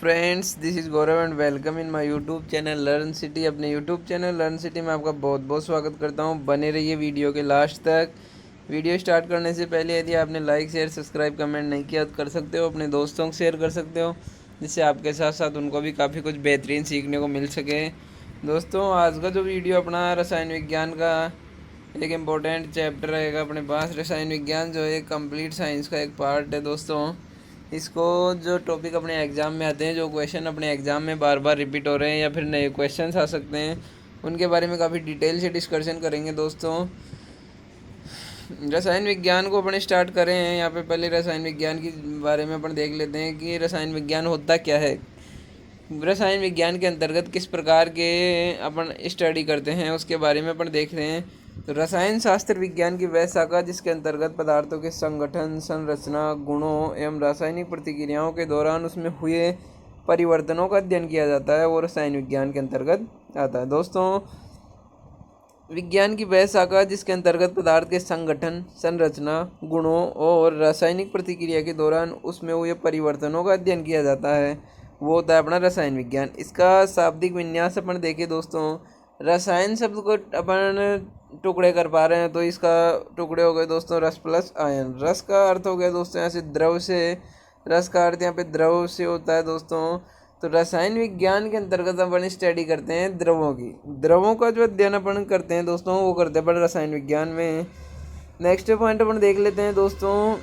Friends, this is Gaurav and welcome in my YouTube channel learn city. अपने YouTube channel learn city में आपका बहुत बहुत स्वागत करता हूं। बने रहिए वीडियो के लास्ट तक। वीडियो स्टार्ट करने से पहले यदि आपने लाइक शेयर सब्सक्राइब कमेंट नहीं किया तो कर सकते हो, अपने दोस्तों को शेयर कर सकते हो, जिससे आपके साथ साथ उनको भी काफ़ी कुछ बेहतरीन सीखने को मिल सके। दोस्तों, आज का जो वीडियो अपना रसायन विज्ञान का एक इम्पोर्टेंट चैप्टर रहेगा अपने पास। रसायन विज्ञान जो है कंप्लीट साइंस का एक पार्ट है दोस्तों। इसको जो टॉपिक अपने एग्ज़ाम में आते हैं, जो क्वेश्चन अपने एग्ज़ाम में बार बार रिपीट हो रहे हैं या फिर नए क्वेश्चंस आ सकते हैं, उनके बारे में काफ़ी डिटेल से डिस्कशन करेंगे दोस्तों। रसायन विज्ञान को अपन स्टार्ट करें हैं यहाँ पे। पहले रसायन विज्ञान के बारे में अपन देख लेते हैं कि रसायन विज्ञान होता क्या है। रसायन विज्ञान के अंतर्गत किस प्रकार के अपन स्टडी करते हैं उसके बारे में अपन देख रहे हैं। तो रसायन शास्त्र विज्ञान की वह शाखा जिसके अंतर्गत पदार्थों के संगठन, संरचना, गुणों एवं रासायनिक प्रतिक्रियाओं के दौरान उसमें हुए परिवर्तनों का अध्ययन किया जाता है, वो रसायन विज्ञान के अंतर्गत आता है दोस्तों। विज्ञान की वह शाखा जिसके अंतर्गत पदार्थ के संगठन, संरचना, गुणों और रासायनिक प्रतिक्रिया के दौरान उसमें हुए परिवर्तनों का अध्ययन किया जाता है, वो होता है अपना रसायन विज्ञान। इसका शाब्दिक विन्यास अपन देखें दोस्तों, रसायन शब्द को अपन टुकड़े कर पा रहे हैं तो इसका टुकड़े हो गए दोस्तों रस प्लस आयन। रस का अर्थ हो गया दोस्तों यहाँ से द्रव से, रस का अर्थ यहाँ पे द्रव से होता है दोस्तों। तो रसायन विज्ञान के अंतर्गत अपन स्टडी करते हैं द्रवों की। द्रवों का जो अध्ययन अपन करते हैं दोस्तों, वो करते हैं अपन रसायन विज्ञान में। नेक्स्ट पॉइंट अपन देख लेते हैं दोस्तों,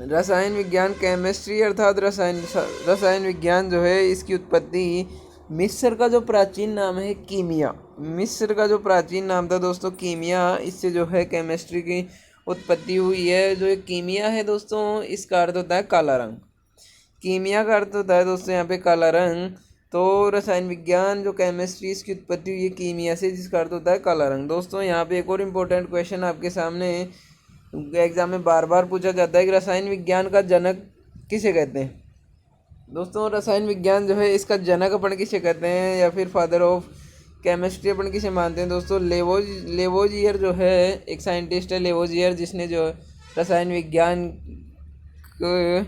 रसायन विज्ञान केमिस्ट्री अर्थात रसायन विज्ञान जो है इसकी उत्पत्ति मिस्र का जो प्राचीन नाम है कीमिया, मिस्र का जो प्राचीन नाम था दोस्तों कीमिया, इससे जो है केमिस्ट्री की उत्पत्ति हुई है। जो एक कीमिया है दोस्तों, इसका अर्थ होता है काला रंग। कीमिया का अर्थ होता है दोस्तों यहाँ पे काला रंग। तो रसायन विज्ञान जो केमिस्ट्री इसकी उत्पत्ति हुई है कीमिया से, जिसका अर्थ होता है काला रंग। दोस्तों यहाँ पे एक और इम्पोर्टेंट क्वेश्चन आपके सामने एग्जाम में बार बार पूछा जाता है कि रसायन विज्ञान का जनक किसे कहते हैं। दोस्तों रसायन विज्ञान जो है इसका जनक अपन किसे कहते हैं या फिर फादर ऑफ केमिस्ट्री अपन किसे मानते हैं दोस्तों। लेवोजियर जो है एक साइंटिस्ट है, लेवोजियर, जिसने जो रसायन विज्ञान को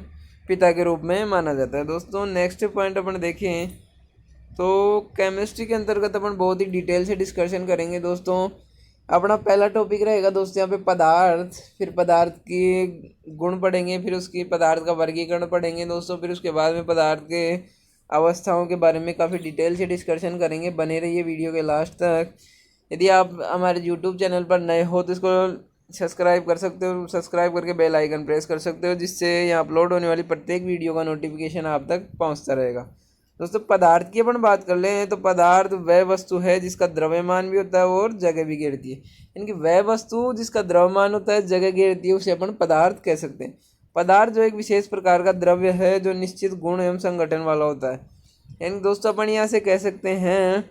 पिता के रूप में माना जाता है दोस्तों। नेक्स्ट पॉइंट अपन देखें तो केमिस्ट्री के अंतर्गत अपन बहुत ही डिटेल से डिस्कशन करेंगे दोस्तों। अपना पहला टॉपिक रहेगा दोस्तों यहाँ पे पदार्थ, फिर पदार्थ के गुण पढ़ेंगे, फिर उसकी पदार्थ का वर्गीकरण पढ़ेंगे दोस्तों, फिर उसके बाद में पदार्थ के अवस्थाओं के बारे में काफ़ी डिटेल से डिस्कशन करेंगे। बने रहिए वीडियो के लास्ट तक। यदि आप हमारे यूट्यूब चैनल पर नए हो तो इसको सब्सक्राइब कर सकते हो, सब्सक्राइब करके बेल आइकन प्रेस कर सकते हो, जिससे यहाँ अपलोड होने वाली प्रत्येक वीडियो का नोटिफिकेशन आप तक पहुँचता रहेगा दोस्तों। पदार्थ की अपन बात कर लें तो पदार्थ वह वस्तु है जिसका द्रव्यमान भी होता है और जगह भी घेरती है। यानी कि वह वस्तु जिसका द्रव्यमान होता है, जगह घेरती है, उसे अपन पदार्थ कह सकते हैं। पदार्थ जो एक विशेष प्रकार का द्रव्य है जो निश्चित गुण एवं संगठन वाला होता है। यानी दोस्तों अपन यहाँ से कह सकते हैं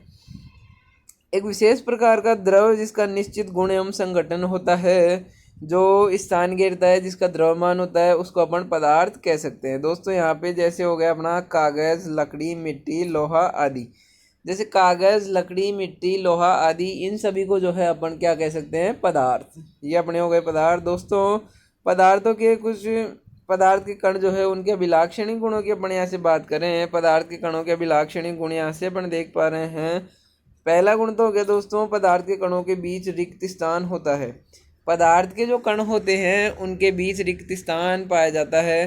एक विशेष प्रकार का द्रव्य जिसका निश्चित गुण एवं संगठन होता है, जो स्थान घेरता है, जिसका द्रव्यमान होता है, उसको अपन पदार्थ कह सकते हैं दोस्तों। यहाँ पे जैसे हो गया अपना कागज़, लकड़ी, मिट्टी, लोहा आदि। जैसे कागज़, लकड़ी, मिट्टी, लोहा आदि, इन सभी को जो है अपन क्या कह सकते हैं, पदार्थ। ये अपने हो गए पदार्थ दोस्तों। पदार्थों के कुछ पदार्थ के कण जो है उनके अभिलाक्षणिक गुणों की अपन यहाँ से बात करें। पदार्थ के कणों के अभिलाक्षणिक गुण यहाँ से अपन देख पा रहे हैं। पहला गुण तो हो गया दोस्तों, पदार्थ के कणों के बीच रिक्त स्थान होता है। पदार्थ के जो कण होते हैं उनके बीच रिक्त स्थान पाया जाता है।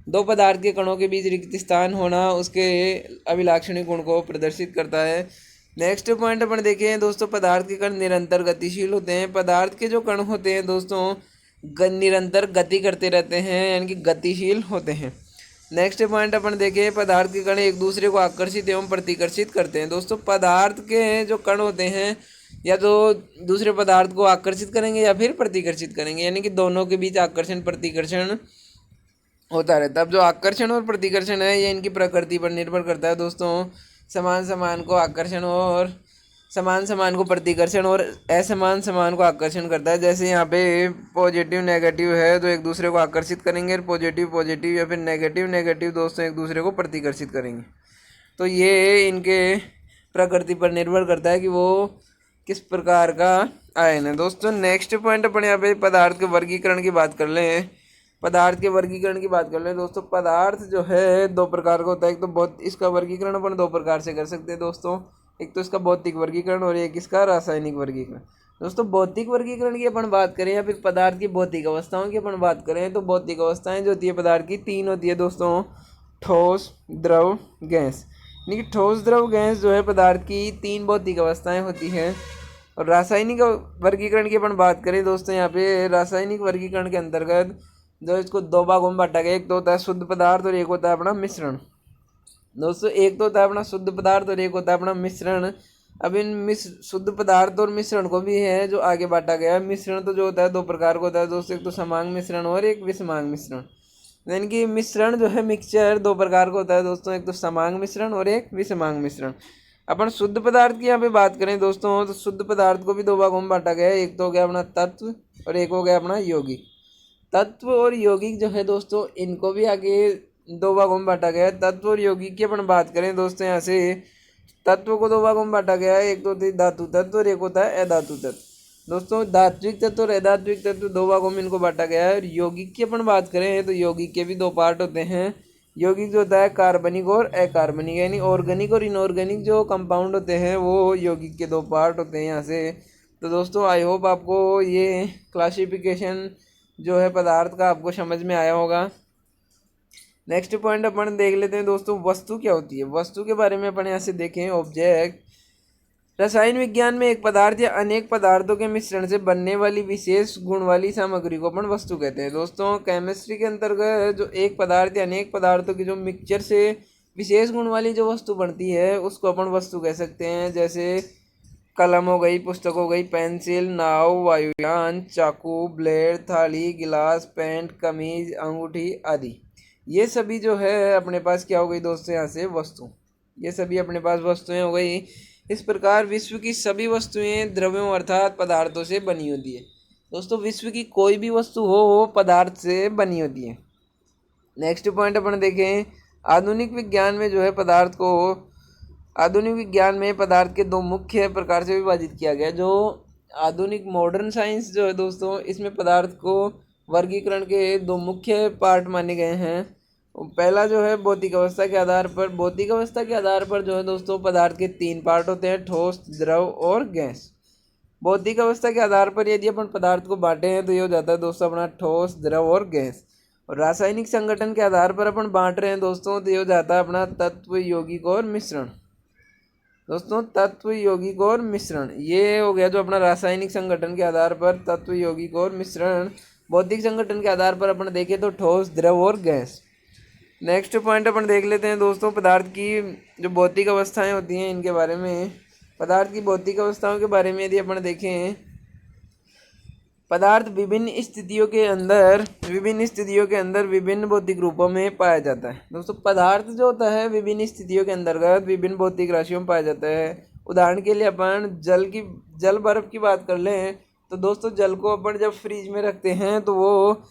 दो पदार्थ के कणों के बीच रिक्त स्थान होना उसके अभिलाक्षणिक गुण को प्रदर्शित करता है। नेक्स्ट पॉइंट अपन देखें दोस्तों, पदार्थ के कण निरंतर गतिशील होते हैं। पदार्थ के जो कण होते हैं दोस्तों निरंतर गति करते रहते हैं, यानी कि गतिशील होते हैं। नेक्स्ट पॉइंट अपन देखें, पदार्थ के कण एक दूसरे को आकर्षित एवं प्रतिकर्षित करते हैं। दोस्तों पदार्थ के जो कण होते हैं या तो दूसरे पदार्थ को आकर्षित करेंगे या फिर प्रतिकर्षित करेंगे, यानी कि दोनों के बीच आकर्षण प्रतिकर्षण होता रहता है। अब जो आकर्षण और प्रतिकर्षण है ये इनकी प्रकृति पर निर्भर करता है दोस्तों। समान समान को आकर्षण और समान समान को प्रतिकर्षण और असमान समान को आकर्षण करता है। जैसे यहाँ पे पॉजिटिव नेगेटिव है तो एक दूसरे को आकर्षित करेंगे, पॉजिटिव पॉजिटिव या फिर नेगेटिव नेगेटिव दोस्तों एक दूसरे को प्रतिकर्षित करेंगे। तो ये इनके प्रकृति पर निर्भर करता है कि वो किस प्रकार का आयन है दोस्तों। नेक्स्ट पॉइंट अपन यहाँ पे पदार्थ के वर्गीकरण की बात कर लें। पदार्थ के वर्गीकरण की बात कर ले दोस्तों, पदार्थ जो है दो प्रकार का होता है। एक तो बहुत इसका वर्गीकरण अपन दो प्रकार से कर सकते हैं दोस्तों, एक तो इसका भौतिक वर्गीकरण और एक इसका रासायनिक वर्गीकरण। दोस्तों भौतिक वर्गीकरण की अपन बात करें या फिर पदार्थ की भौतिक अवस्थाओं की अपन बात करें तो भौतिक अवस्थाएं जो होती है पदार्थ की तीन होती है दोस्तों, ठोस, द्रव, गैस। यानी कि ठोस, द्रव, गैस जो है पदार्थ की तीन भौतिक अवस्थाएं होती हैं। और रासायनिक वर्गीकरण की अपन बात करें दोस्तों, यहाँ पे रासायनिक वर्गीकरण के अंतर्गत जो इसको दो भागों में बांटा गया, एक तो होता है शुद्ध पदार्थ और एक होता है अपना मिश्रण। दोस्तों एक तो होता है अपना शुद्ध पदार्थ और एक होता है अपना मिश्रण। अब इन शुद्ध पदार्थ और मिश्रण को भी है जो आगे बांटा गया है। मिश्रण तो जो होता है दो प्रकार का होता है दोस्तों, एक तो समांग मिश्रण और एक विषमांग मिश्रण। यानी कि मिश्रण जो है मिक्सचर दो प्रकार का होता है दोस्तों, एक तो समांग मिश्रण और एक विषमांग मिश्रण। अपन शुद्ध पदार्थ की यहाँ पे बात करें दोस्तों तो शुद्ध पदार्थ को भी दो भागों में बांटा गया है, एक तो हो गया अपना तत्व और एक हो गया अपना यौगिक। तत्व और यौगिक जो है दोस्तों इनको भी आगे दो भागों में बांटा गया है। तत्व और यौगिक की अपन बात करें दोस्तों, यहाँ से तत्व को दो भागों में बांटा गया है, एक तो होती है धातु तत्व और एक होता है अधातु तत्व। दोस्तों धात्विक तत्व और अधात्विक तत्व दो भागों में इनको बांटा गया है। और यौगिक की अपन बात करें तो यौगिक के भी दो पार्ट होते हैं। यौगिक जो होता है कार्बनिक और अकार्बनिक, यानी ऑर्गेनिक और इनऑर्गेनिक जो कंपाउंड होते हैं वो यौगिक के दो पार्ट होते हैं यहाँ से। तो दोस्तों आई होप आपको ये क्लासिफिकेशन जो है पदार्थ का आपको समझ में आया होगा। नेक्स्ट पॉइंट अपन देख लेते हैं दोस्तों, वस्तु क्या होती है। वस्तु के बारे में अपन यहाँ से देखें, ऑब्जेक्ट। रसायन विज्ञान में एक पदार्थ या अनेक पदार्थों के मिश्रण से बनने वाली विशेष गुण वाली सामग्री को अपन वस्तु कहते हैं। दोस्तों केमिस्ट्री के अंतर्गत जो एक पदार्थ या अनेक पदार्थों की जो मिक्सचर से विशेष गुण वाली जो वस्तु बनती है उसको अपन वस्तु कह सकते हैं। जैसे कलम हो गई, पुस्तक हो गई, पेंसिल, नाव, वायुयान, चाकू, ब्लेड, थाली, गिलास, पेंट, कमीज, अंगूठी आदि। ये सभी जो है अपने पास क्या हो गई दोस्तों, यहाँ से वस्तु, ये सभी अपने पास वस्तुएं हो गई। इस प्रकार विश्व की सभी वस्तुएं द्रव्यों अर्थात पदार्थों से बनी होती है। दोस्तों विश्व की कोई भी वस्तु हो पदार्थ से बनी होती है। नेक्स्ट पॉइंट अपन देखें, आधुनिक विज्ञान में जो है पदार्थ को, आधुनिक विज्ञान में पदार्थ के दो मुख्य प्रकार से विभाजित किया गया। जो आधुनिक मॉडर्न साइंस जो है दोस्तों इसमें पदार्थ को वर्गीकरण के दो मुख्य पार्ट माने गए हैं। पहला जो है भौतिक अवस्था के आधार पर, भौतिक अवस्था के आधार पर जो है दोस्तों पदार्थ के तीन पार्ट होते हैं, ठोस, द्रव और गैस। भौतिक अवस्था के आधार पर यदि अपन पदार्थ को बांटे हैं तो ये हो जाता है दोस्तों अपना ठोस, द्रव और गैस। और रासायनिक संगठन के आधार पर अपन बांट रहे हैं दोस्तों तो ये हो जाता है अपना तत्व, यौगिक और मिश्रण। दोस्तों तत्व, यौगिक और मिश्रण ये हो गया जो अपना रासायनिक संगठन के आधार पर तत्व, यौगिक और मिश्रण। भौतिक संगठन के आधार पर अपन देखें तो ठोस, द्रव और गैस। नेक्स्ट पॉइंट अपन देख लेते हैं दोस्तों, पदार्थ की जो भौतिक अवस्थाएं होती हैं इनके बारे में। पदार्थ की भौतिक अवस्थाओं के बारे में यदि अपन देखें, पदार्थ विभिन्न स्थितियों के अंदर विभिन्न भौतिक रूपों में पाया जाता है। दोस्तों पदार्थ जो होता है विभिन्न स्थितियों के अंतर्गत विभिन्न भौतिक राशियों में पाया जाता है। उदाहरण के लिए अपन जल बर्फ की बात कर लें तो दोस्तों जल को अपन जब फ्रीज में रखते हैं तो वो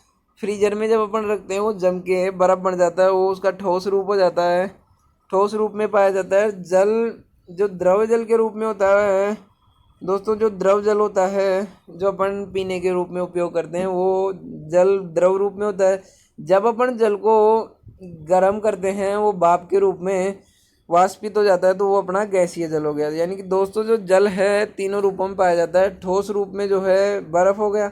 फ्रीजर में जब अपन रखते हैं वो जम के बर्फ़ बन जाता है, वो उसका ठोस रूप हो जाता है, ठोस रूप में पाया जाता है। जल जो द्रव जल के रूप में होता है दोस्तों, जो द्रव जल होता है जो अपन पीने के रूप में उपयोग करते हैं वो जल द्रव रूप में होता है। जब अपन जल को गर्म करते हैं वो भाप के रूप में वाष्पित हो जाता है तो वो अपना गैसीय जल हो गया। यानी कि दोस्तों जो जल है तीनों रूपों में पाया जाता है। ठोस रूप में जो है बर्फ़ हो गया,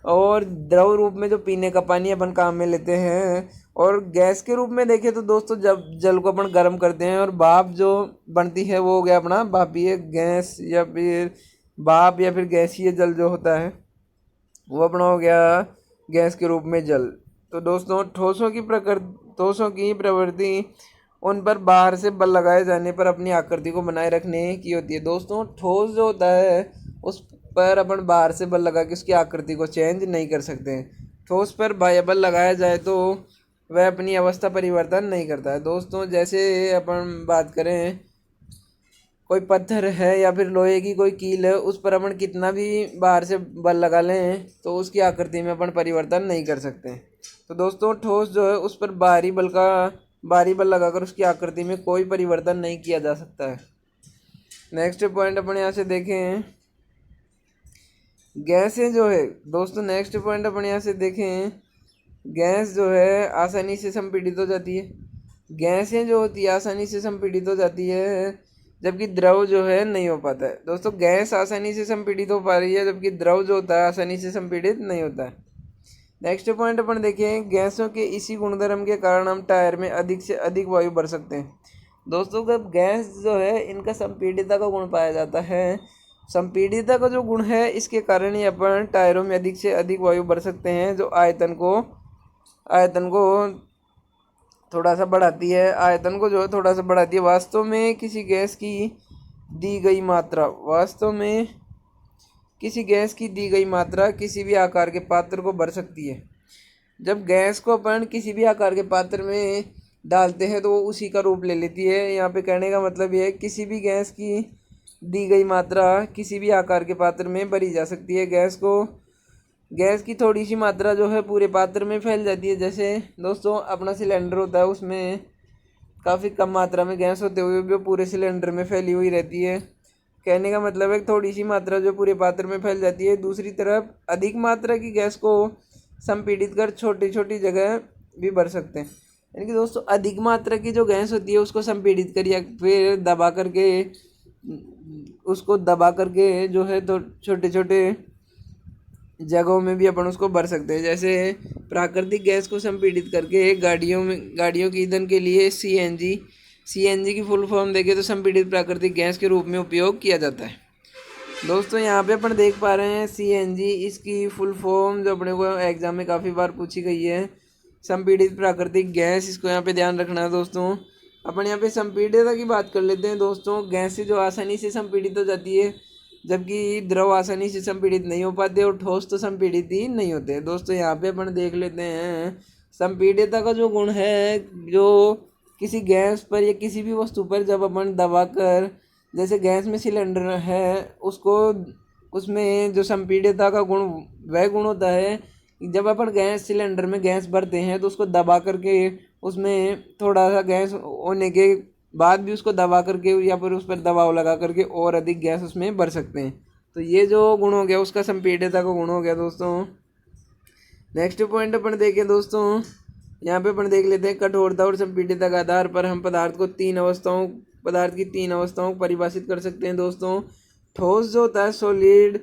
और द्रव रूप में जो पीने का पानी अपन काम में लेते हैं, और गैस के रूप में देखें तो दोस्तों जब जल को अपन गर्म करते हैं और भाप जो बनती है वो हो गया अपना भापीय गैस, या फिर भाप या फिर गैसीय जल जो होता है वो अपना हो गया गैस के रूप में जल। तो दोस्तों ठोसों की प्रवृत्ति उन पर बाहर से बल लगाए जाने पर अपनी आकृति को बनाए रखने की होती है। दोस्तों ठोस जो होता है उस पर अपन बाहर से बल लगा के उसकी आकृति को चेंज नहीं कर सकते। ठोस पर बाह्य बल लगाया जाए तो वह अपनी अवस्था परिवर्तन नहीं करता है। दोस्तों जैसे अपन बात करें कोई पत्थर है या फिर लोहे की कोई कील है, उस पर अपन कितना भी बाहर से बल लगा लें तो उसकी आकृति में अपन परिवर्तन नहीं कर सकते। तो दोस्तों ठोस जो है उस पर बाहरी बल लगाकर उसकी आकृति में कोई परिवर्तन नहीं किया जा सकता है। नेक्स्ट पॉइंट अपन यहाँ से देखें, गैसें जो है दोस्तों, नेक्स्ट पॉइंट अपन यहाँ से देखें गैस जो है आसानी से संपीड़ित हो जाती है, गैसें जो होती है आसानी से संपीड़ित हो जाती है, जबकि द्रव जो है नहीं हो पाता है। दोस्तों गैस आसानी से संपीड़ित हो पा रही है, जबकि द्रव जो होता है आसानी से संपीड़ित नहीं होता है। नेक्स्ट पॉइंट अपन देखें, गैसों के इसी गुणधर्म के कारण हम टायर में अधिक से अधिक वायु भर सकते हैं। दोस्तों जब गैस जो है इनका संपीड़ितता का गुण पाया जाता है, संपीड़ितता का जो गुण है इसके कारण ही अपन टायरों में अधिक से अधिक वायु भर सकते हैं, जो आयतन को थोड़ा सा बढ़ाती है, आयतन को जो है थोड़ा सा बढ़ाती है। वास्तव में किसी गैस की दी गई मात्रा किसी भी आकार के पात्र को भर सकती है। जब गैस को अपन किसी भी आकार के पात्र में डालते हैं तो वो उसी का रूप ले लेती है। यहाँ पे कहने का मतलब ये है किसी भी गैस की दी गई मात्रा किसी भी आकार के पात्र में भरी जा सकती है। गैस की थोड़ी सी मात्रा जो है पूरे पात्र में फैल जाती है। जैसे दोस्तों अपना सिलेंडर होता है, उसमें काफ़ी कम मात्रा में गैस होते हुए भी पूरे सिलेंडर में फैली हुई रहती है। कहने का मतलब है थोड़ी सी मात्रा जो पूरे पात्र में फैल जाती है। दूसरी तरफ अधिक मात्रा की गैस को संपीड़ित कर छोटी छोटी जगह भी भर सकते हैं। यानी कि दोस्तों अधिक मात्रा की जो गैस होती है उसको संपीड़ित कर या फिर दबा करके जो है तो छोटे छोटे जगहों में भी अपन उसको भर सकते हैं। जैसे प्राकृतिक गैस को संपीड़ित करके गाड़ियों के ईंधन के लिए सीएनजी की फुल फॉर्म देखें तो संपीड़ित प्राकृतिक गैस के रूप में उपयोग किया जाता है। दोस्तों यहाँ पे अपन देख पा रहे हैं सीएनजी, इसकी फुल फॉर्म जो अपने को एग्जाम में काफ़ी बार पूछी गई है, संपीड़ित प्राकृतिक गैस। इसको यहाँ पे ध्यान रखना है दोस्तों। अपन यहाँ पे संपीड़ितता की बात कर लेते हैं दोस्तों। गैस जो आसानी से संपीड़ित हो जाती है, जबकि द्रव आसानी से संपीड़ित नहीं हो पाते और ठोस तो संपीड़ित ही नहीं होते। दोस्तों यहाँ पे अपन देख लेते हैं संपीड़ितता का जो गुण है, जो किसी गैस पर या किसी भी वस्तु पर जब अपन दबाकर, जैसे गैस में सिलेंडर है उसमें जो संपीड़ितता का गुण वह गुण होता है जब अपन सिलेंडर में गैस भरते हैं तो उसको दबा करके उसमें थोड़ा सा गैस होने के बाद भी उसको दबा करके या फिर उस पर दबाव लगा करके और अधिक गैस उसमें भर सकते हैं। तो ये जो गुण हो गया उसका संपीड़ितता का गुण हो गया दोस्तों। नेक्स्ट पॉइंट अपन देखें दोस्तों, यहाँ पे अपन देख लेते हैं कठोरता और संपीड़ितता के आधार पर हम पदार्थ की तीन अवस्थाओं को परिभाषित कर सकते हैं दोस्तों। ठोस जो होता है सॉलिड,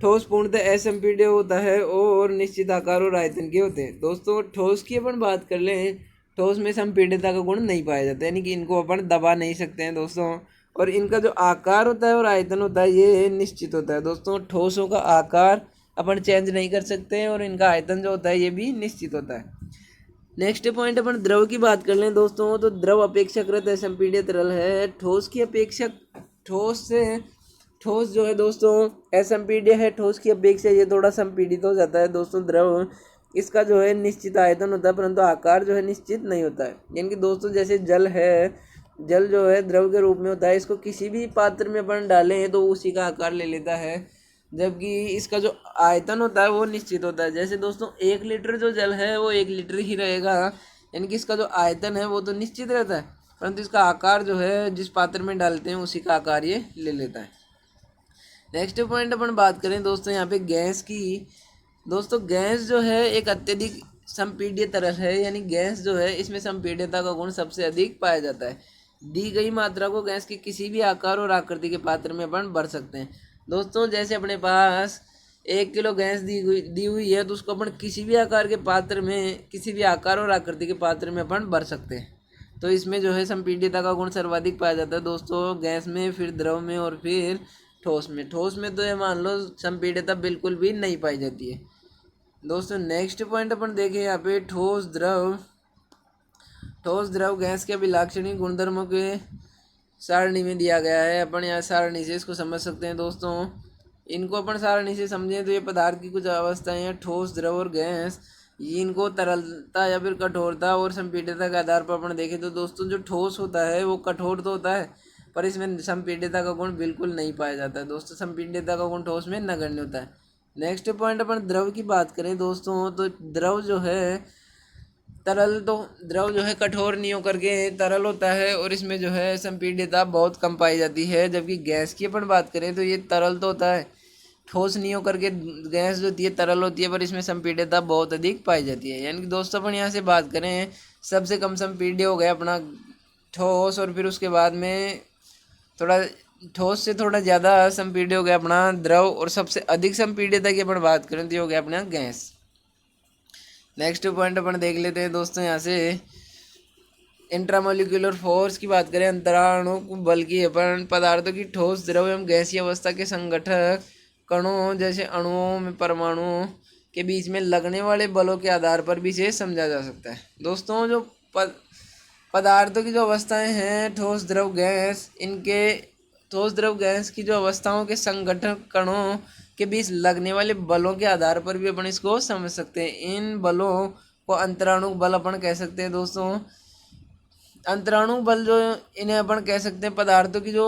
ठोस पूर्णतः असंपीड्य होता है और निश्चित आकार और आयतन के होते हैं। दोस्तों ठोस की अपन बात कर लें, ठोस में संपीड्यता का गुण नहीं पाया जाता, यानी कि इनको अपन दबा नहीं सकते हैं दोस्तों। और इनका जो आकार होता है और आयतन होता है ये निश्चित होता है दोस्तों। ठोसों का आकार अपन चेंज नहीं कर सकते हैं और इनका आयतन जो होता है ये भी निश्चित होता है। नेक्स्ट पॉइंट अपन द्रव की बात कर लें दोस्तों, तो द्रव अपेक्षाकृत असंपीड्य तरल है। ठोस की अपेक्षा ठोस जो है दोस्तों असंपीड्य है, ठोस की अपेक्षा ये थोड़ा संपीड़ित हो जाता है दोस्तों। द्रव इसका जो है निश्चित आयतन होता है परंतु आकार जो है निश्चित नहीं होता है। यानी कि दोस्तों जैसे जल जो है द्रव के रूप में होता है, इसको किसी भी पात्र में अपन डालें तो उसी का आकार ले लेता है, जबकि इसका जो आयतन होता है वो निश्चित होता है। जैसे दोस्तों 1 लीटर जो जल है वो 1 लीटर ही रहेगा, यानी कि इसका जो आयतन है वो तो निश्चित रहता है परंतु इसका आकार जो है जिस पात्र में डालते हैं उसी का आकार ये ले लेता है। नेक्स्ट पॉइंट अपन बात करें दोस्तों यहाँ पे गैस की। दोस्तों गैस जो है एक अत्यधिक संपीड्य तरल है, यानी गैस जो है इसमें संपीड्यता का गुण सबसे अधिक पाया जाता है। दी गई मात्रा को गैस के किसी भी आकार और आकृति के पात्र में अपन भर सकते हैं। दोस्तों जैसे अपने पास 1 किलो गैस दी हुई है तो उसको अपन किसी भी आकार के पात्र में, किसी भी आकार और आकृति के पात्र में अपन भर सकते हैं। तो इसमें जो है संपीड्यता का गुण सर्वाधिक पाया जाता है दोस्तों, गैस में, फिर द्रव में और फिर ठोस में। ठोस में तो ये मान लो संपीड्यता बिल्कुल भी नहीं पाई जाती है दोस्तों। नेक्स्ट पॉइंट अपन देखें यहाँ पे ठोस द्रव गैस के अभिलाक्षणिक गुणधर्मों के सारणी में दिया गया है। अपन यहाँ सारणी से इसको समझ सकते हैं दोस्तों। इनको अपन सारणी से समझें तो ये पदार्थ की कुछ अवस्थाएं हैं, ठोस, द्रव और गैस। इनको तरलता या फिर कठोरता और संपीड्यता के आधार पर अपन देखें तो दोस्तों जो ठोस होता है वो कठोर तो होता है पर इसमें संपीड्यता का गुण बिल्कुल नहीं पाया जाता है दोस्तों। संपीड्यता का गुण ठोस में नगण्य होता है। नेक्स्ट पॉइंट अपन द्रव की बात करें दोस्तों, तो द्रव जो है कठोर नहीं होकर के तरल होता है और इसमें जो है संपीड्यता बहुत कम पाई जाती है। जबकि गैस की अपन बात करें तो ये तरल तो होता है ठोस नहीं होकर के गैस जो होती है तरल होती है, पर इसमें संपीड्यता बहुत अधिक पाई जाती है। यानी कि दोस्तों अपन यहाँ से बात करें, सबसे कम संपीड्य हो गया अपना ठोस, और फिर उसके बाद में थोड़ा ठोस से थोड़ा ज़्यादा संपीड्य हो गया अपना द्रव, और सबसे अधिक संपीड्यता की अपन बात करें तो ये हो गया अपना गैस। नेक्स्ट पॉइंट अपन देख लेते हैं दोस्तों यहाँ से, इंट्रामोलिकुलर फोर्स की बात करें, अंतराणु बल की अपन पदार्थों की ठोस, द्रव एवं गैसीय अवस्था के संगठक कणों जैसे अणुओं में परमाणुओं के बीच में लगने वाले बलों के आधार पर भी इसे समझा जा सकता है। दोस्तों जो पदार्थों की जो अवस्थाएं हैं ठोस द्रव गैस, इनके ठोस द्रव गैस की जो अवस्थाओं के संगठन कणों के बीच लगने वाले बलों के आधार पर भी अपन इसको समझ सकते हैं। इन बलों को अंतराणु बल अपन कह सकते हैं। दोस्तों अंतराणु बल जो इन्हें अपन कह सकते हैं पदार्थों की जो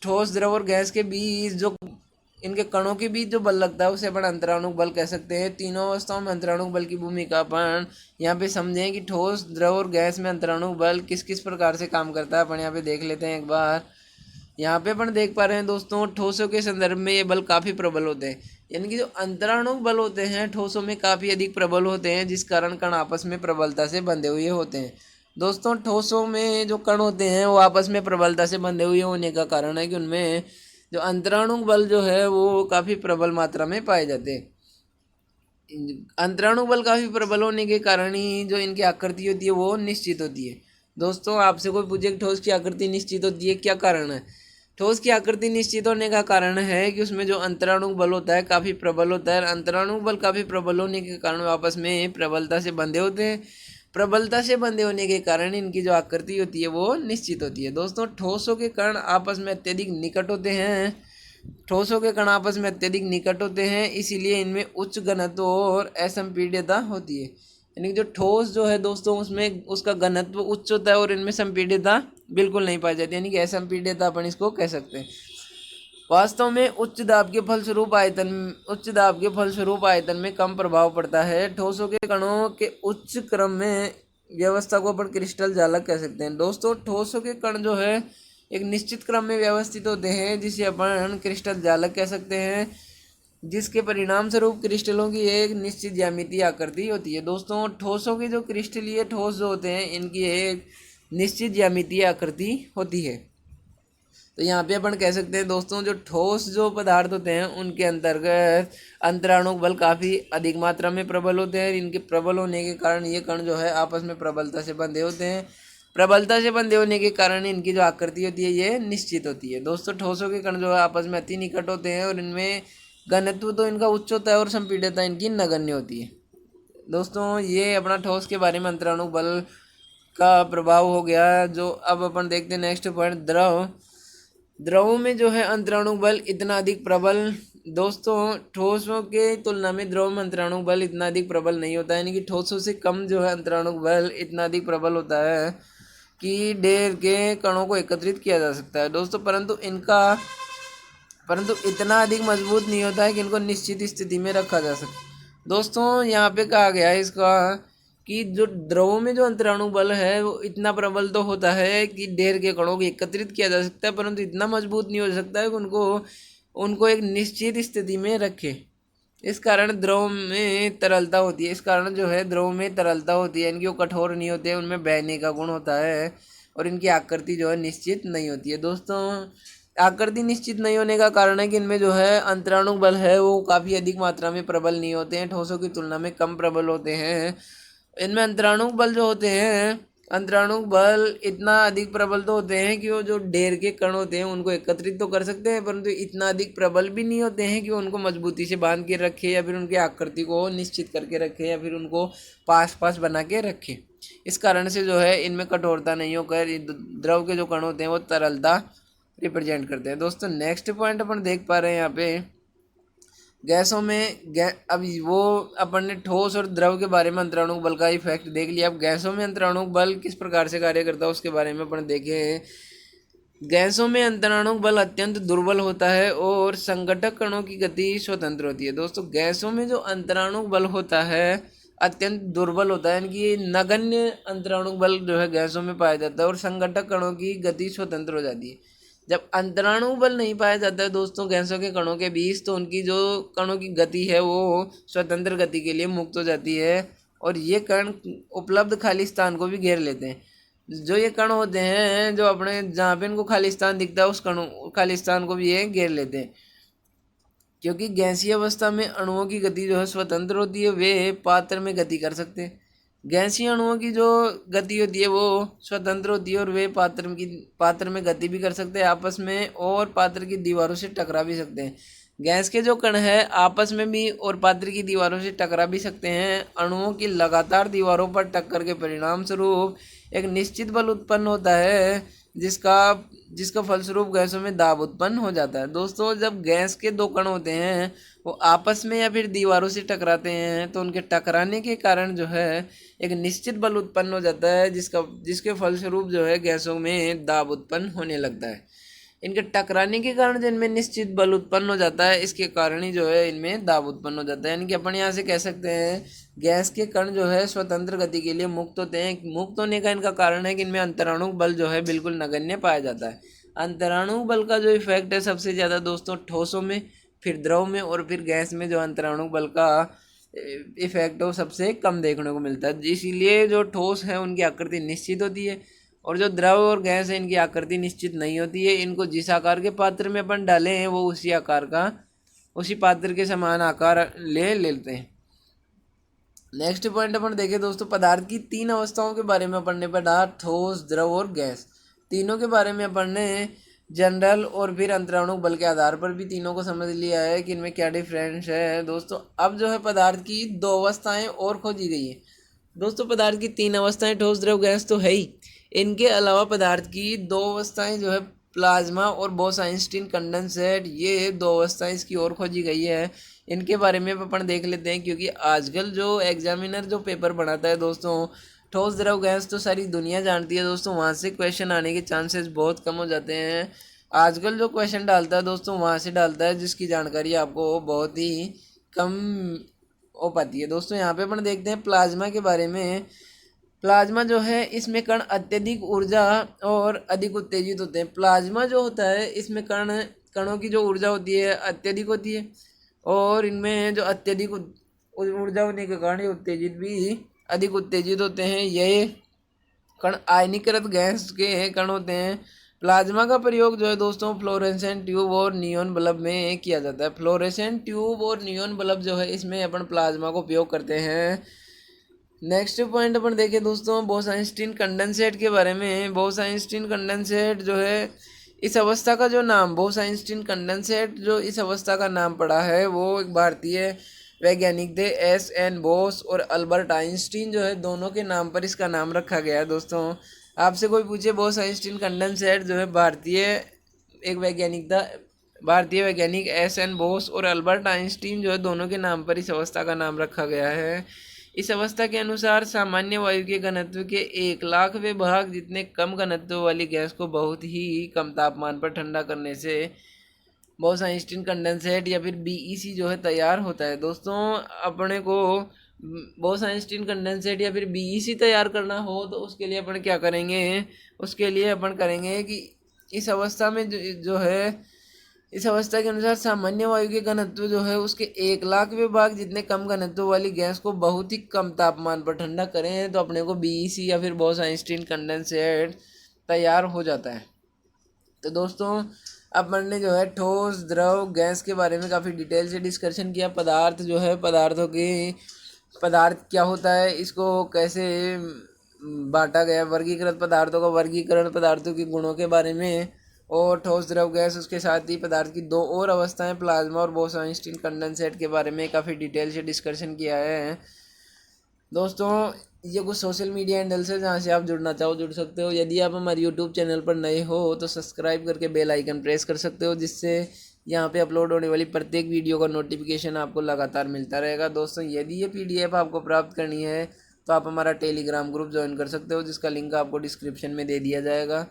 ठोस द्रव और गैस के बीच जो इनके कणों के बीच जो बल लगता है उसे अपन अंतराणु बल कह सकते हैं। तीनों अवस्थाओं में अंतराणु बल की भूमिका अपन यहाँ पे समझें कि ठोस द्रव और गैस में अंतराणु बल किस किस प्रकार से काम करता है, अपन यहाँ पे देख लेते हैं एक बार। यहाँ पे अपन देख पा रहे हैं दोस्तों, ठोसों के संदर्भ में ये बल काफ़ी प्रबल होते हैं, यानी कि जो अंतराणु बल होते हैं ठोसों में काफ़ी अधिक प्रबल होते हैं, जिस कारण कण आपस में प्रबलता से बंधे हुए होते हैं। दोस्तों ठोसों में जो कण होते हैं वो आपस में प्रबलता से बंधे हुए होने का कारण है कि उनमें जो अंतराणु बल जो है वो काफ़ी प्रबल मात्रा में पाए जाते हैं। अंतराणु बल काफ़ी प्रबल होने के कारण ही जो इनकी आकृति होती है वो निश्चित होती है। दोस्तों आपसे कोई पूछे कि ठोस की आकृति निश्चित होती है, क्या कारण है? ठोस की आकृति निश्चित होने का कारण है कि उसमें जो अंतराणु बल होता है काफ़ी प्रबल होता है। अंतराणु बल काफ़ी प्रबल होने के कारण आपस में प्रबलता से बंधे होते हैं। प्रबलता से बंधे होने के कारण इनकी जो आकृति होती है वो निश्चित होती है। दोस्तों ठोसों के कण आपस में अत्यधिक निकट होते हैं। ठोसों के कण आपस में अत्यधिक निकट होते हैं, इसीलिए इनमें उच्च घनत्व और असंपीड्यता होती है। यानी कि जो ठोस जो है दोस्तों उसमें उसका घनत्व उच्च होता है और इनमें संपीड्यता बिल्कुल नहीं पाई जाती, यानी कि असंपीड्यता अपन इसको कह सकते हैं। वास्तव में उच्च दाब के फलस्वरूप आयतन में कम प्रभाव पड़ता है। ठोसों के कणों के उच्च क्रम में व्यवस्था को अपन क्रिस्टल जालक कह सकते हैं। दोस्तों ठोसों के कण जो है एक निश्चित क्रम में व्यवस्थित होते हैं, जिसे अपन क्रिस्टल जालक कह सकते हैं, जिसके परिणाम स्वरूप क्रिस्टलों की एक निश्चित ज्यामितीय आकृति होती है। दोस्तों ठोसों के जो क्रिस्टलीय ठोस जो होते हैं इनकी एक निश्चित ज्यामितीय आकृति होती है। तो यहाँ पे अपन कह सकते हैं दोस्तों जो ठोस जो पदार्थ होते हैं उनके अंतर्गत अंतराणु बल काफ़ी अधिक मात्रा में प्रबल होते हैं। इनके प्रबल होने के कारण ये कण जो है आपस में प्रबलता से बंधे होते हैं। प्रबलता से बंधे होने के कारण इनकी जो आकृति होती है ये निश्चित होती है। दोस्तों ठोसों के कण जो है आपस में अति निकट होते हैं और इनमें घनत्व तो इनका उच्च होता है और संपीड्यता इनकी नगण्य होती है। दोस्तों ये अपना ठोस के बारे में अंतराणु बल का प्रभाव हो गया। जो अब अपन देखते हैं नेक्स्ट पॉइंट, द्रवों में जो है अंतराणु बल इतना अधिक प्रबल। दोस्तों ठोसों के तुलना में द्रव में अंतराणु बल इतना अधिक प्रबल नहीं होता है, यानी कि ठोसों से कम जो है अंतराणु बल इतना अधिक प्रबल होता है कि ढेर के कणों को एकत्रित किया जा सकता है। दोस्तों परंतु इतना अधिक मजबूत नहीं होता है कि इनको निश्चित स्थिति में रखा जा सके। दोस्तों यहाँ पे कहा गया है इसका कि जो द्रवों में जो अंतराणु बल है वो इतना प्रबल तो होता है कि ढेर के कणों को एकत्रित किया जा सकता है, परंतु इतना मजबूत नहीं हो सकता है कि उनको एक निश्चित स्थिति में रखे। इस कारण द्रव में तरलता होती है। इस कारण जो है द्रव में तरलता होती है, इनकी वो कठोर नहीं होते, उनमें बहने का गुण होता है और इनकी आकृति जो है निश्चित नहीं होती है। दोस्तों आकृति निश्चित नहीं होने का कारण है कि इनमें जो है अंतराणु बल है वो काफ़ी अधिक मात्रा में प्रबल नहीं होते हैं, ठोसों की तुलना में कम प्रबल होते हैं। इनमें अंतराणु बल जो होते हैं, अंतराणु बल इतना अधिक प्रबल तो होते हैं कि वो जो ढेर के कण होते हैं उनको एकत्रित तो कर सकते हैं, परंतु इतना अधिक प्रबल भी नहीं होते हैं कि उनको मजबूती से बांध के रखे या फिर उनकी आकृति को निश्चित करके रखे या फिर उनको पास बना के रखे। इस कारण से जो है इनमें कठोरता नहीं होकर द्रव के जो कण होते हैं वो तरलता रिप्रेजेंट करते हैं। दोस्तों नेक्स्ट पॉइंट अपन देख पा रहे हैं यहाँ पे, गैसों में अब वो अपन ने ठोस और द्रव के बारे में अंतराणु बल का इफेक्ट देख लिया। अब गैसों में अंतराणु बल किस प्रकार से कार्य करता है उसके बारे में अपन देखें। गैसों में अंतराणु बल अत्यंत दुर्बल होता है और संगठक कणों की गति स्वतंत्र होती है। दोस्तों गैसों में जो अंतराणु बल होता है अत्यंत दुर्बल होता है, यानी कि नगण्य अंतराणु बल जो है गैसों में पाया जाता है और संगठक कणों की गति स्वतंत्र हो जाती है। जब अंतराणु बल नहीं पाया जाता है दोस्तों गैसों के कणों के बीच, तो उनकी जो कणों की गति है वो स्वतंत्र गति के लिए मुक्त हो जाती है और ये कण उपलब्ध खाली स्थान को भी घेर लेते हैं। जो ये कण होते हैं जो अपने जहाँ पे इनको खाली स्थान दिखता है उस कण खाली स्थान को भी ये घेर लेते हैं। क्योंकि गैसीय अवस्था में अणुओं की गति जो है स्वतंत्र होती है, वे पात्र में गति कर सकते हैं। गैसीय अणुओं की जो गति होती है वो स्वतंत्र होती है और वे पात्र में गति भी कर सकते हैं आपस में, और पात्र की दीवारों से टकरा भी सकते हैं। गैस के जो कण है आपस में भी और पात्र की दीवारों से टकरा भी सकते हैं। अणुओं की लगातार दीवारों पर टक्कर के परिणाम स्वरूप एक निश्चित बल उत्पन्न होता है, जिसका फलस्वरूप गैसों में दाब उत्पन्न हो जाता है। दोस्तों जब गैस के दो कण होते हैं वो आपस में या फिर दीवारों से टकराते हैं तो उनके टकराने के कारण जो है एक निश्चित बल उत्पन्न हो जाता है, जिसके फलस्वरूप जो है गैसों में दाब उत्पन्न होने लगता है। इनके टकराने के कारण जो इनमें निश्चित बल उत्पन्न हो जाता है, इसके कारण ही जो है इनमें दाब उत्पन्न हो जाता है। यानी कि अपन यहाँ से कह सकते हैं गैस के कण जो है स्वतंत्र गति के लिए मुक्त होते हैं। मुक्त होने का इनका कारण है कि इनमें अंतराणु बल जो है बिल्कुल नगण्य पाया जाता है। अंतराणु बल का जो इफेक्ट है सबसे ज़्यादा दोस्तों ठोसों में, फिर द्रव में और फिर गैस में जो अंतराणु बल का इफेक्ट है वो सबसे कम देखने को मिलता है। इसीलिए जो ठोस है उनकी आकृति निश्चित होती है और जो द्रव और गैस है इनकी आकृति निश्चित नहीं होती है। इनको जिस आकार के पात्र में अपन डाले हैं वो उसी पात्र के समान आकार ले लेते हैं। नेक्स्ट पॉइंट अपन देखें दोस्तों, पदार्थ की 3 अवस्थाओं के बारे में अपन ने पढ़ा, ठोस, द्रव और गैस। तीनों के बारे में अपन ने जनरल और फिर अंतराणु बल के आधार पर भी तीनों को समझ लिया है कि इनमें क्या डिफरेंस है। दोस्तों अब जो है पदार्थ की 2 अवस्थाएं और खोजी गई है। दोस्तों पदार्थ की 3 अवस्थाएं ठोस, द्रव, गैस तो है ही, इनके अलावा पदार्थ की 2 अवस्थाएं जो है प्लाज्मा और बोस-आइंस्टीन कंडेंसेट, ये 2 अवस्थाएं इसकी और खोजी गई है। इनके बारे में अपन देख लेते हैं, क्योंकि आजकल जो एग्जामिनर जो पेपर बनाता है दोस्तों, ठोस, द्रव, गैस तो सारी दुनिया जानती है दोस्तों, वहाँ से क्वेश्चन आने के चांसेस बहुत कम हो जाते हैं। आजकल जो क्वेश्चन डालता है दोस्तों वहाँ से डालता है जिसकी जानकारी आपको बहुत ही कम हो पाती है। दोस्तों यहाँ पे अपन देखते हैं प्लाज्मा के बारे में। प्लाज्मा जो है इसमें कण अत्यधिक ऊर्जा और अधिक उत्तेजित होते हैं। प्लाज्मा जो होता है इसमें कणों की जो ऊर्जा होती है अत्यधिक होती है और इनमें जो अत्यधिक ऊर्जा होने के कारण अधिक उत्तेजित होते हैं। ये कण आयनीकृत गैस के कण होते हैं। प्लाज्मा का प्रयोग जो है दोस्तों फ्लोरेसेंट ट्यूब और नियॉन बल्ब में किया जाता है। फ्लोरेसेंट ट्यूब और नियॉन बल्ब जो है इसमें अपन प्लाज्मा को उपयोग करते हैं। नेक्स्ट पॉइंट अपन देखें दोस्तों बोस-आइंस्टीन कंडेंसेट के बारे में। बोस-आइंस्टीन कंडेंसेट जो है इस अवस्था का जो नाम बोस-आइंस्टीन कंडेंसेट जो इस अवस्था का नाम पड़ा है वो एक भारतीय वैज्ञानिक थे S.N. बोस और अल्बर्ट आइंस्टीन जो है दोनों के नाम पर इसका नाम रखा गया है। दोस्तों आपसे कोई पूछे बोस-आइंस्टीन कंडेंसेट जो है भारतीय वैज्ञानिक S.N. बोस और अल्बर्ट आइंस्टीन जो है दोनों के नाम पर इस अवस्था का नाम रखा गया है। इस अवस्था के अनुसार सामान्य वायु के घनत्व के 1,00,000वें भाग जितने कम घनत्व वाली गैस को बहुत ही कम तापमान पर ठंडा करने से बोस-आइंस्टीन कंडेंसेट या फिर BEC जो है तैयार होता है। दोस्तों अपने को बोस-आइंस्टीन कंडेंसेट या फिर BEC तैयार करना हो तो उसके लिए अपन क्या करेंगे, उसके लिए अपन करेंगे कि इस अवस्था में जो है इस अवस्था के अनुसार सामान्य वायु के घनत्व जो है उसके 1,00,000वें भाग जितने कम घनत्व वाली गैस को बहुत ही कम तापमान पर ठंडा करें तो अपने को BEC या फिर बोस-आइंस्टीन कंडेंसेट तैयार हो जाता है। तो दोस्तों अपन ने जो है ठोस, द्रव, गैस के बारे में काफ़ी डिटेल से डिस्कशन किया। पदार्थ जो है पदार्थ क्या होता है, इसको कैसे बांटा गया, वर्गीकृत पदार्थों का वर्गीकरण, पदार्थों के गुणों के बारे में, और ठोस, द्रव, गैस, उसके साथ ही पदार्थ की 2 और अवस्थाएं प्लाज्मा और बोस-आइंस्टीन कंडेंसेट के बारे में काफ़ी डिटेल से डिस्कशन किया है। दोस्तों ये कुछ सोशल मीडिया हैंडल्स है जहाँ से आप जुड़ना चाहो जुड़ सकते हो। यदि आप हमारे यूट्यूब चैनल पर नए हो तो सब्सक्राइब करके बेल आइकन प्रेस कर सकते हो, जिससे यहाँ पे अपलोड होने वाली प्रत्येक वीडियो का नोटिफिकेशन आपको लगातार मिलता रहेगा। दोस्तों यदि ये PDF आपको प्राप्त करनी है तो आप हमारा टेलीग्राम ग्रुप ज्वाइन कर सकते हो, जिसका लिंक आपको डिस्क्रिप्शन में दे दिया जाएगा।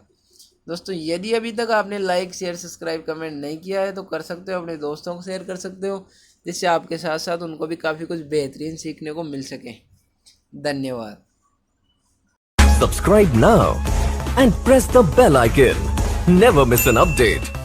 दोस्तों यदि अभी तक आपने लाइक, शेयर, सब्सक्राइब, कमेंट नहीं किया है तो कर सकते हो, अपने दोस्तों को शेयर कर सकते हो, जिससे आपके साथ साथ उनको भी काफ़ी कुछ बेहतरीन सीखने को मिल सके। धन्यवाद। Subscribe now and press the bell icon. Never miss an update.